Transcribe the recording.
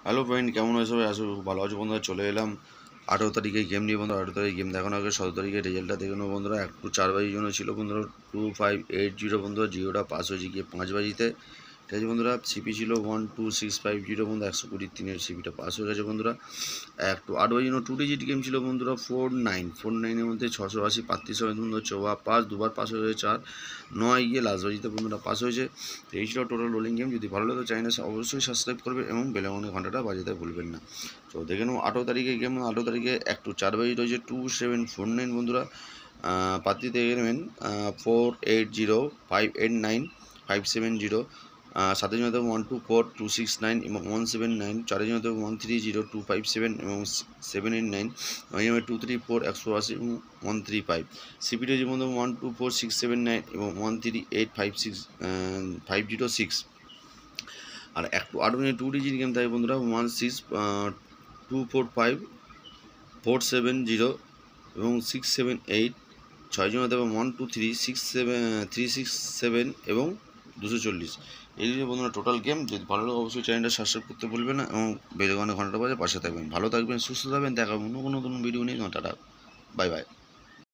Hello friend, কেমন আছে সবাই? আসলে খুব ভালো আছো বন্ধুরা। চলে এলাম 18 তারিখে গেম নিয়ে বন্ধুরা। 18 তারিখ গেম দেখানোর আগে 17 তারিখে রেজাল্টটা দেখে নেবো বন্ধুরা। একটু 4 বাজির জন্য ছিল বন্ধুরা 2580 বন্ধুরা। জিওটা পাস হয়েছে গিয়ে 5 বাজিতে। ঠিক আছে বন্ধুরা। সিপি ছিল 12650 বন্ধুরা। 123-এর সিপিটা পাস হয়ে গেছে বন্ধুরা। একটু 8 বাজির জন্য 2 ডিজিট গেম ছিল বন্ধুরা 49-এর মধ্যে 680 35 বন্ধুরা। চৌবা পাস দুবার পাস হয়ে গেছে। 9 গিয়ে লাস্ট বাজিতে বন্ধুরা পাস হয়েছে। তো এই ছিল টোটাল রোলিং গেম। যদি ভালো লাগে চ্যানেল অবশ্যই সাবস্ক্রাইব করবে এবং বেলামনে ঘন্টাটা বাজাতে ভুলবেন না। তো দেখে নেব 18 তারিখে গেম। 18 তারিখে একটু 4 বাজি রয়েছে 2749 বন্ধুরা। পাত্রী দেখে নেবেন 480589 সাতের জন্য 124269 এবং 179, চারের জন্য 130257 এবং 789, 234 180 এবং 135। সিপিটি হচ্ছে বন্ধু 124679 এবং 138506। আর একটু 8 মিনিট 2 ডিজিট গেম থাকে বন্ধুরা 1624547 এবং 678। 6 জন হতে 12367 এবং 240। এই যে বন্ধুরা টোটাল গেম। যদি ভালো লাগে অবশ্যই চ্যানেলটা সাবস্ক্রাইব করতে ভুলবেন না এবং বেল আইকনে ঘন্টাটা বাজে পাশে থাকবেন। ভালো থাকবেন, সুস্থ থাকবেন। দেখা অন্য কোনো নতুন ভিডিও নিয়ে। Tata, bye bye.